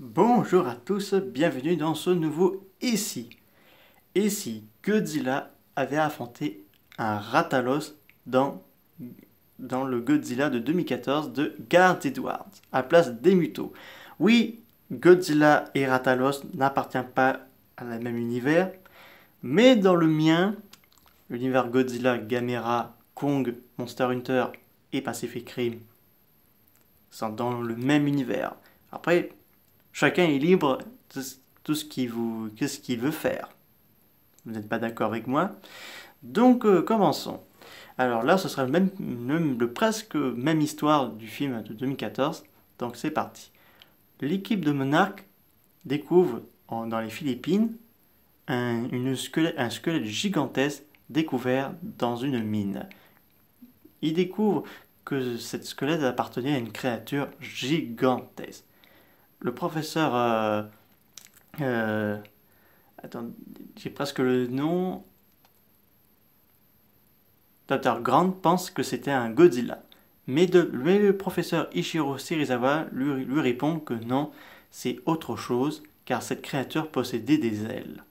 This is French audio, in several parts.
Bonjour à tous, bienvenue dans ce nouveau Ici. Et si Godzilla avait affronté un Rathalos dans le Godzilla de 2014 de Garth Edwards, à place d'Emuto. Oui, Godzilla et Rathalos n'appartiennent pas à la même univers, mais dans le mien, l'univers Godzilla, Gamera, Kong, Monster Hunter et Pacific Rim sont dans le même univers. Après, chacun est libre de tout ce qu'il veut faire. Vous n'êtes pas d'accord avec moi? Donc commençons. Alors là, ce sera le presque même histoire du film de 2014. Donc c'est parti. L'équipe de Monarch découvre dans les Philippines un squelette gigantesque découvert dans une mine. Ils découvrent que cette squelette appartenait à une créature gigantesque. Le professeur euh, attends, j'ai presque le nom. Dr. Grant pense que c'était un Godzilla. Mais le professeur Ichiro Serizawa lui répond que non, c'est autre chose, car cette créature possédait des ailes.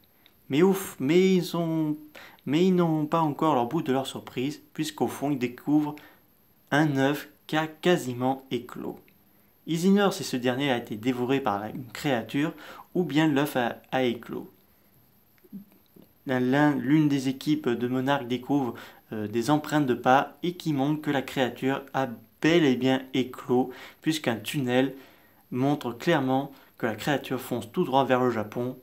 Mais ouf, mais ils n'ont pas encore leur bout de leur surprise, puisqu'au fond ils découvrent un œuf qui a quasiment éclos. Ils ignorent si ce dernier a été dévoré par une créature ou bien l'œuf a éclos. L'une des équipes de Monarch découvre des empreintes de pas et qui montrent que la créature a bel et bien éclos, puisqu'un tunnel montre clairement que la créature fonce tout droit vers le Japon,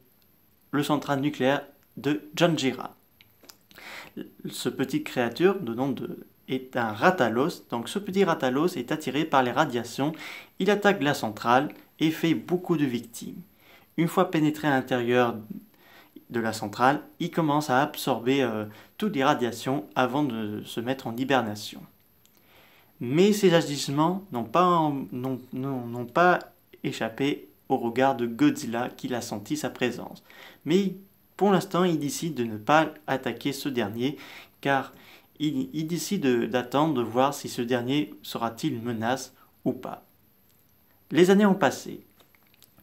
le central nucléaire de Janjira. Ce petit créature, est un Rathalos, donc ce petit Rathalos est attiré par les radiations, il attaque la centrale et fait beaucoup de victimes. Une fois pénétré à l'intérieur de la centrale, il commence à absorber toutes les radiations avant de se mettre en hibernation. Mais ces agissements n'ont pas échappé au regard de Godzilla qui a senti sa présence. Mais pour l'instant, il décide de ne pas attaquer ce dernier, car il décide d'attendre de voir si ce dernier sera-t-il une menace ou pas. Les années ont passé.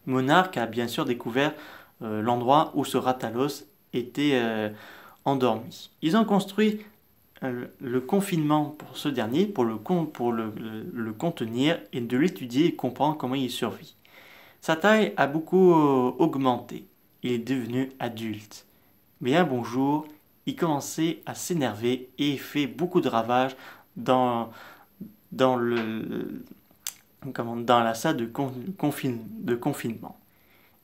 Monarch a bien sûr découvert l'endroit où ce Rathalos était endormi. Ils ont construit le confinement pour ce dernier, pour le contenir et de l'étudier et comprendre comment il survit. Sa taille a beaucoup augmenté. Il est devenu adulte. Mais un bon jour, il commençait à s'énerver et fait beaucoup de ravages dans, dans, dans la salle de confinement.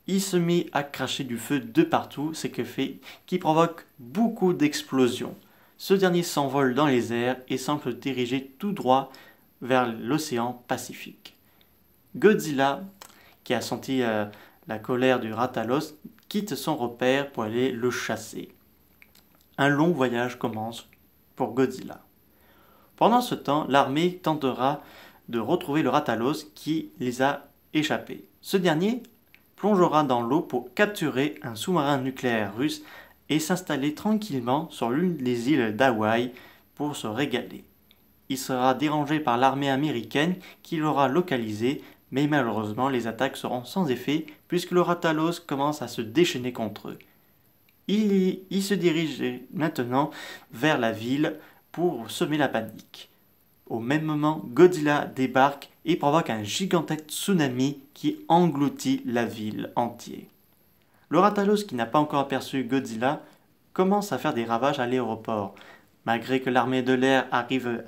Il se met à cracher du feu de partout, ce qui provoque beaucoup d'explosions. Ce dernier s'envole dans les airs et semble se diriger tout droit vers l'océan Pacifique. Godzilla, qui a senti la colère du Rathalos, quitte son repère pour aller le chasser. Un long voyage commence pour Godzilla. Pendant ce temps, l'armée tentera de retrouver le Rathalos qui les a échappés. Ce dernier plongera dans l'eau pour capturer un sous-marin nucléaire russe et s'installer tranquillement sur l'une des îles d'Hawaï pour se régaler. Il sera dérangé par l'armée américaine qui l'aura localisé, mais malheureusement les attaques seront sans effet puisque le Rathalos commence à se déchaîner contre eux. Il se dirige maintenant vers la ville pour semer la panique. Au même moment, Godzilla débarque et provoque un gigantesque tsunami qui engloutit la ville entière. Le Rathalos, qui n'a pas encore aperçu Godzilla, commence à faire des ravages à l'aéroport. Malgré que l'armée de l'air arrive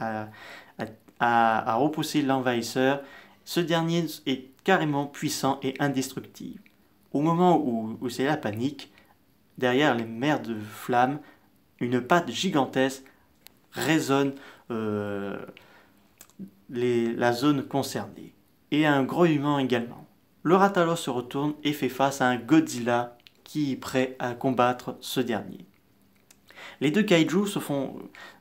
à repousser l'envahisseur, ce dernier est carrément puissant et indestructible. Au moment où c'est la panique, derrière les mers de flammes, une patte gigantesque résonne la zone concernée, et un grognement également. Le Rathalos se retourne et fait face à un Godzilla qui est prêt à combattre ce dernier. Les deux kaiju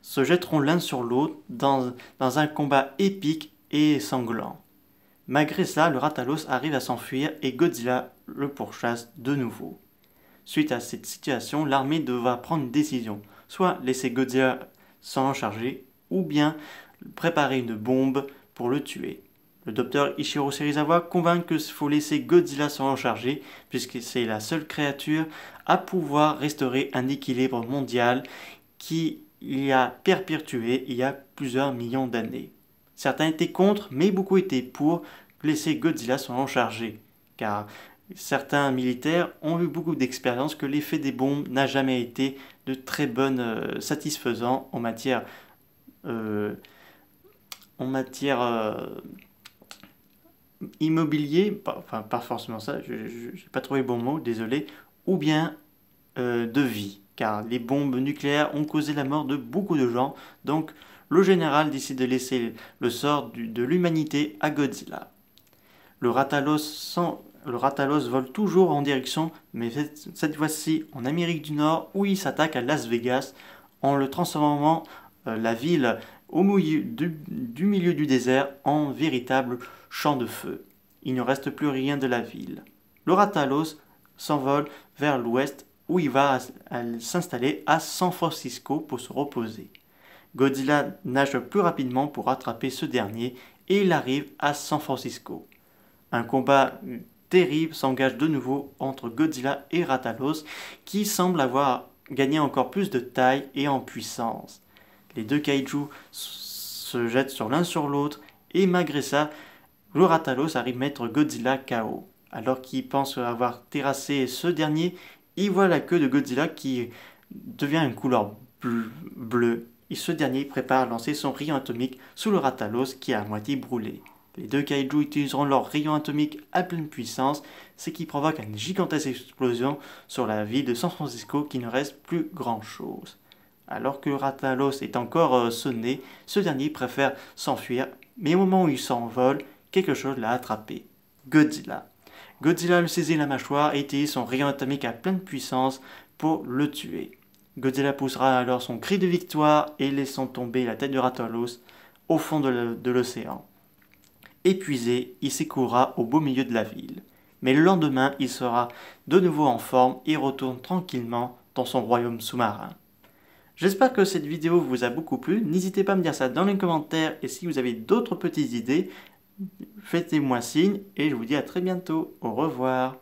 se jetteront l'un sur l'autre dans un combat épique et sanglant. Malgré cela, le Rathalos arrive à s'enfuir et Godzilla le pourchasse de nouveau. Suite à cette situation, l'armée devra prendre une décision, soit laisser Godzilla s'en charger, ou bien préparer une bombe pour le tuer. Le docteur Ichiro Serizawa convainc qu'il faut laisser Godzilla s'en charger, puisque c'est la seule créature à pouvoir restaurer un équilibre mondial qui y a perpétué il y a plusieurs millions d'années. Certains étaient contre, mais beaucoup étaient pour laisser Godzilla s'en charger, car certains militaires ont eu beaucoup d'expérience que l'effet des bombes n'a jamais été de très satisfaisant en matière immobilier, enfin pas forcément ça, je n'ai pas trouvé le bon mot, désolé, ou bien de vie, car les bombes nucléaires ont causé la mort de beaucoup de gens, donc le général décide de laisser le sort de l'humanité à Godzilla. Le Ratalos vole toujours en direction, mais cette fois-ci en Amérique du Nord, où il s'attaque à Las Vegas en le transformant la ville au milieu du milieu du désert en véritable champ de feu. Il ne reste plus rien de la ville. Le Ratalos s'envole vers l'ouest où il va s'installer à San Francisco pour se reposer. Godzilla nage plus rapidement pour rattraper ce dernier et il arrive à San Francisco. Un combat terrible s'engage de nouveau entre Godzilla et Ratalos qui semble avoir gagné encore plus de taille et en puissance. Les deux kaiju se jettent l'un sur l'autre et malgré ça, le Ratalos arrive à mettre Godzilla KO. Alors qu'il pense avoir terrassé ce dernier, il voit la queue de Godzilla qui devient une couleur bleue et ce dernier prépare à lancer son rayon atomique sous le Ratalos qui est à moitié brûlé. Les deux kaiju utiliseront leur rayon atomique à pleine puissance, ce qui provoque une gigantesque explosion sur la ville de San Francisco qui ne reste plus grand chose. Alors que Ratalos est encore sonné, ce dernier préfère s'enfuir, mais au moment où il s'envole, quelque chose l'a attrapé. Godzilla. Godzilla lui saisit la mâchoire et utilise son rayon atomique à pleine puissance pour le tuer. Godzilla poussera alors son cri de victoire et laissant tomber la tête de Ratalos au fond de l'océan. Épuisé, il s'écoulera au beau milieu de la ville. Mais le lendemain, il sera de nouveau en forme et retourne tranquillement dans son royaume sous-marin. J'espère que cette vidéo vous a beaucoup plu. N'hésitez pas à me dire ça dans les commentaires et si vous avez d'autres petites idées, faites-moi signe et je vous dis à très bientôt. Au revoir.